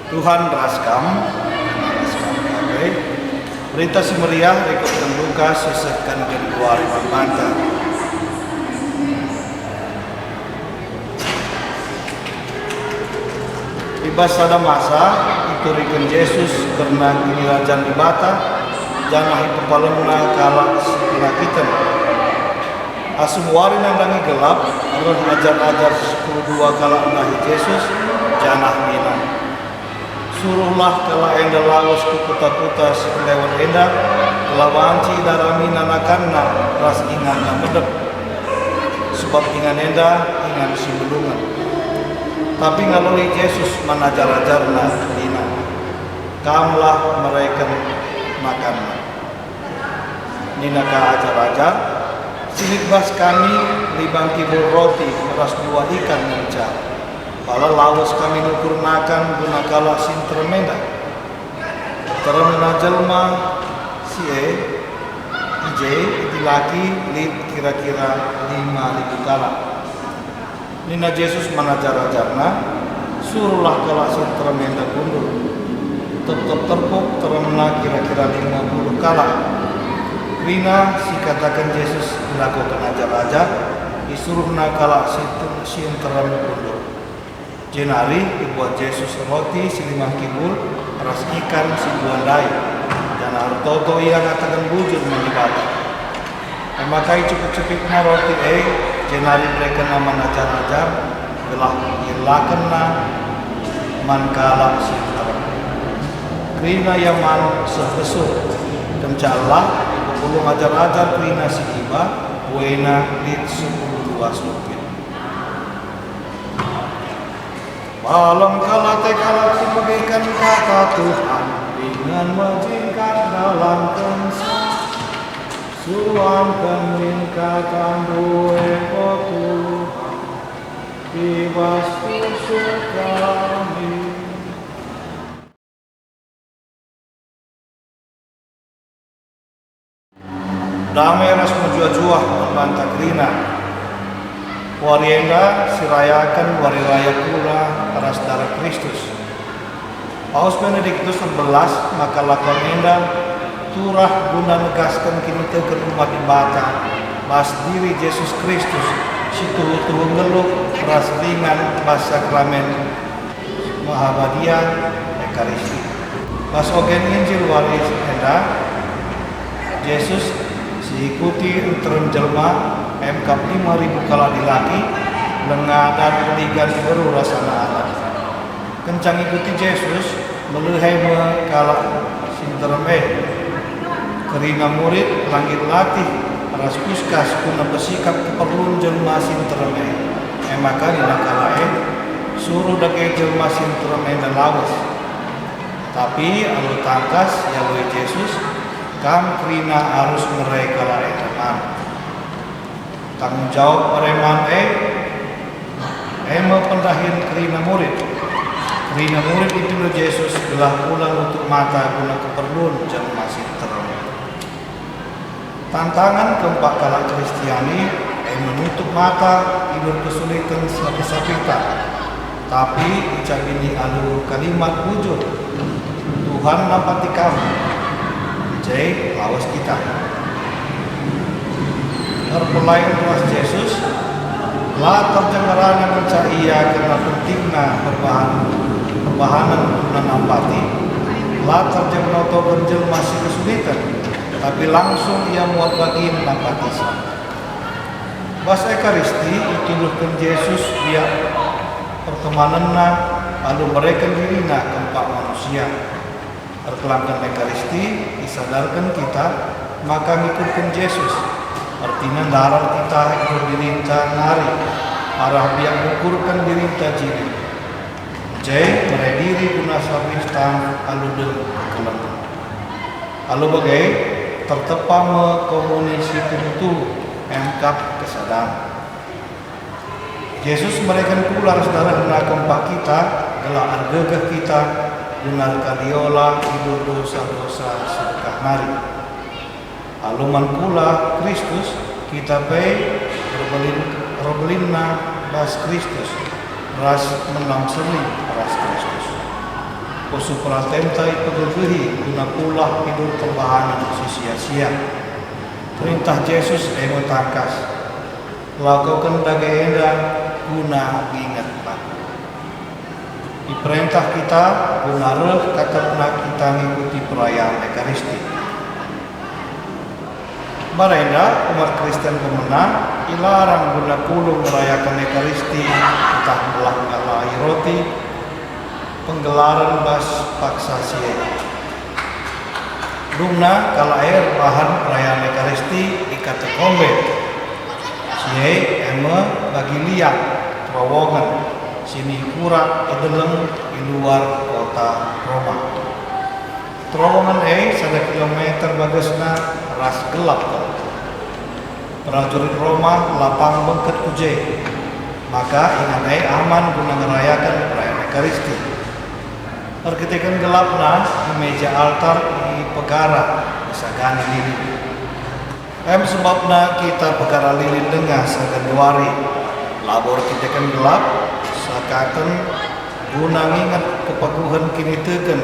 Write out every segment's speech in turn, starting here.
Tuhan raskam kabe berita si meriah rekod dan Lukas sesahkan kedua banta. Ibas ada masa itu riken Yesus karena ini rajan di bata jangan itu palengna kala kita asum warin nandangi gelap arun ajar-ajar 10 kala nahi Yesus janah mina suruhlah kala enda lawas ku kuta-kuta sekelewan enda kelawanci darami nanakanna ras ingan na medep sebab ingan enda ingan si belungan tapi ngalui Yesus manajar-ajarna dina kamlah mereka makan nina ka ajar-ajar sinik bas kami libang kibul roti ras 2 ikan menca pala lawas kami nukurnakan guna kala sintremenda termena jelma si ij laki lid kira-kira 5.000 kala nina Yesus manajar-ajarna suruhlah kala sintremenda kundur tetap terpuk termena kira-kira 50 kala Rina si katakan Yesus melakukan ajar-ajar disuruh nakala sinteran kundur jenari dibuat Yesus roti si 5 kibul ras ikan si buandai dan hartoto ia katakan bujur menibata memakai cukup-cukupnya roti jenari mereka nama ajar-ajar belah ilakan na mankala sinteran Rina yaman sebesur kencala Puluh ajar-ajar krina si iba wena lit 10 supir malam kala tekala bagaikan kata Tuhan dengan majinkan dalam kensa suamkan lingkatan dua kotu bebas tusuk kami damai ras menjua-juah membantah krina warienda sirayakan wari raya pula ras darah Kristus Paus Benediktus 11 maka lakon enda turah guna negaskan kini tegar umat ibata mas diri Yesus Kristus situ tuh ngeluk ras ringan bas sakramen Mahabadia Ekaristi bas ogen Injil waris enda Yesus diikuti enteran jelma MK 5.000 kala dilaki lengadan peligan baru rasana anak kencang ikuti Yesus melehai kala sinterme kerina murid langit latih ras puskas kuna bersikap keperluan jelma sinterme maka dina kala suruh dake jelma sinterme dan lawas tapi alu tangkas ya oleh Yesus kam krina harus mereka lari teman tanggung jawab pereman pendahin krina murid itu Yesus belah pulang untuk mata guna keperluan jemaah sinter tantangan keempat kala Kristiani menutup mata tidur kesulitan sapi-sapita tapi ucap ini alu kalimat wujud Tuhan nampati kamu lawas kita terpelayan tuas Yesus lah terjengaran yang mencahaya karena pentingnya perbahanan guna nampati lah terjengaran atau benjel masih kesulitan tapi langsung ia muat bagi nampati bahasa Ekaristi ituluhkan Yesus dia pertemanannya lalu mereka dirinya keempat manusia perkelangkan Ekaristi disadarkan kita maka ngikutkan Yesus artinya darah kita ikut dirinta nari arah dia mengukurkan dirinta jiri merediri guna sabistang aludeng kelembang lalu bagai tertepa komunisi tubuh engkap kesadaan Yesus mereka pula saudara keempat kita gelar argegah kita benar kadiola hidup dosa-dosa sedekah mari aluman pula Kristus kita pay robelinna ras Kristus ras menang seni ras Kristus Usu pratenta ipegegehi guna pula hidup perbahanan sia-sia. Perintah Yesus emo takas. Lakukan dage enda guna ingat baku. Diperintah kita guna reh kata kita mengikuti perayaan Ekaristi. Marenda umat Kristen pemenang dilarang guna pulung merayakan Ekaristi, entah belah ngalai roti, penggelaran bas paksa sie. Lungna kala air bahan perayaan Ekaristi ikat kombe. Sie eme bagi liang terowongan sini kurang edeleng di luar kota Roma. Terowongan 1 kilometer bagasna ras gelap. Prajurit Roma lapang bengket kuje. Maka ingat aman guna ngerayakan perayaan Ekaristi. Perketikan gelapna di meja altar di pegara disagani lilin. Sebabna kita pegara lilin dengah saganduari. Labor kita kan gelap sakaten guna ngingat kepaguhan kini tegen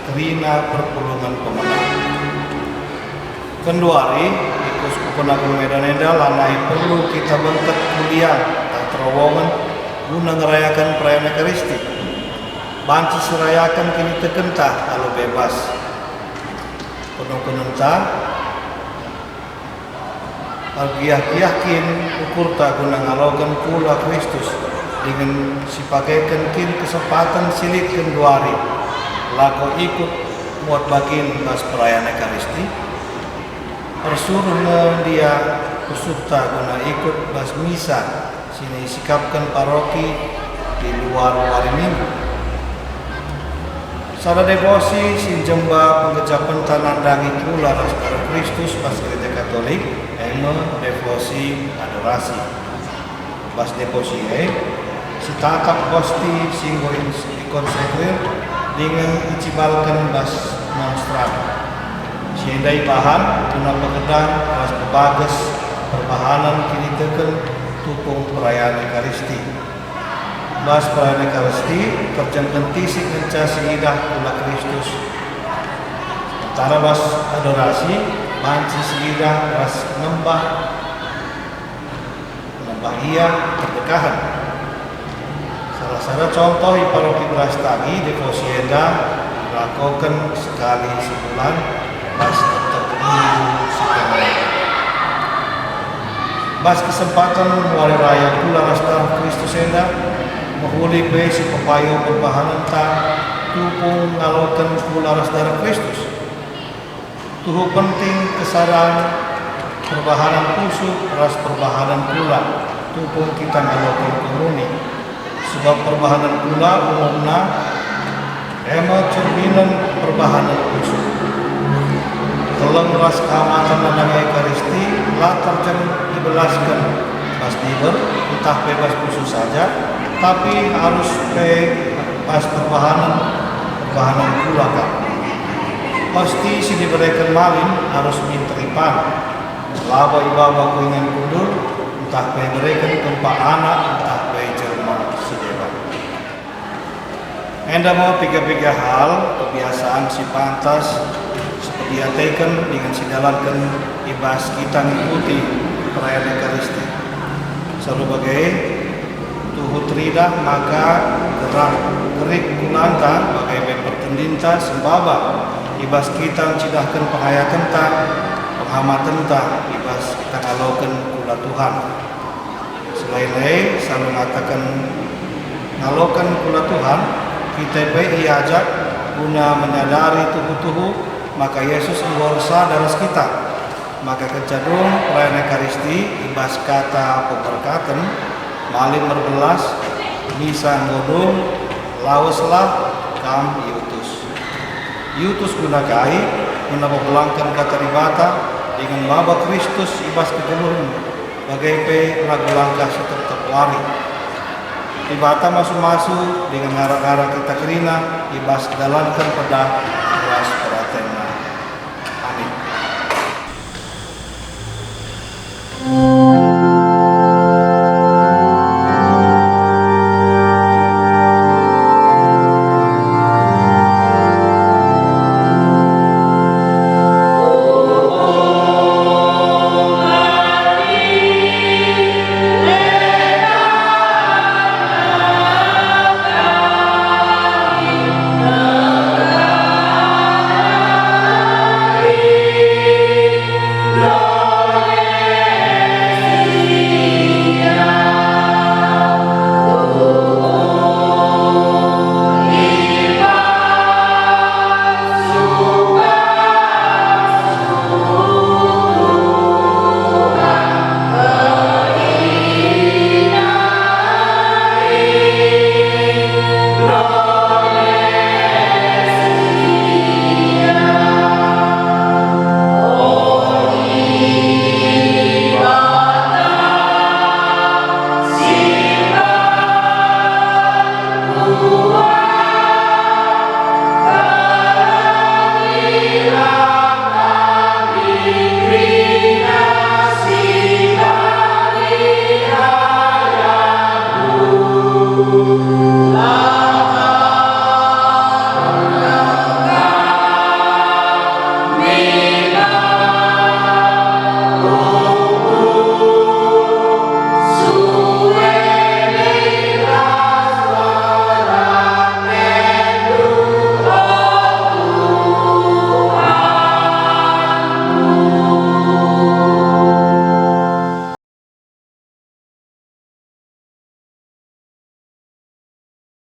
kerina perpulungan pemenang. Kenduari ikus kupenagung Medan Enda lanai perlu kita bengket kuliah tak terowongan guna ngerayakan perayaan Ekaristi. Banci serayakan kini tekentah kalau bebas. Penuh-penentah Algiah-giahkin ukurta guna ngalogan pula Kristus dengan sipakaikan kin kesempatan silit kenduari lako ikut muat bagin bas perayaan Ekaristi persuruh dia kusukta guna ikut bas misa sini sikapkan paroki di luar hari minggu. Sada devosi sin jemba pengejapan tanandangi pula Raskara Kristus bas gereja Katolik eme devosi adorasi. Bas devosi si tatap posti singgo ikonsekrir dengan icibalkan bas monstran. Siendai bahan guna pegedang bas pebagas perbahanan kini teken tukung perayaan Ekaristi. Bas perayaan Ekaristi terjangkan tisik mencasi idah pula Kristus. Sementara bas adorasi banci siidah bas nembah ia berdekahan. Salah contoh di paroki Brastagi devosi enda dilakukan sekali sebulan bas tetap minggu sekali. Bas kesempatan hari raya pula Raskara Kristus enda menghuli besi pepayo perbahanan tak tupung ngalokan pula Raskara Kristus. Tuhu penting kesaran perbahanan kusuk ras perbahanan pula tupung kita ngalokan komuni. Sebab perbahanan pula umumna ema cerminan perbahanan kusuk. Teleng ras keamatan dan Ekaristi latar jam dibelaskan pasti entah bebas khusus saja tapi harus pas perbahanan pula kan. Pasti si diberikan malin harus minteripan laba ibawa kuingan kundur entah diberikan tempat anak entah jerman si dewa. Enda mau tiga hal kebiasaan si pantas seperti ataikan dengan si dalankan ibas kita mengikuti perayaan Ekaristi. Sebagai tuhu tridah maka gerik kulanta bagai pertendinta sembaba ibas kita cidahkan penghayatan tak penghamatan tak ibas kita ngalokan kula Tuhan. Selain selalu mengatakan ngalokan kula Tuhan kita iajak guna menyadari tubuh maka Yesus luarsa daras kita. Maka kejadung perayaan Ekaristi ibas kata peberkatan malin berbelas misa ngodung lawaslah kam Yutus guna kai guna membelangkan kata ribata dengan baba Kristus ibas kegelurun bagai lagu langkah tetap wari ribata masuk dengan ngarang-ngarang kita kerina ibas dalankan pada ras peratena. Amin.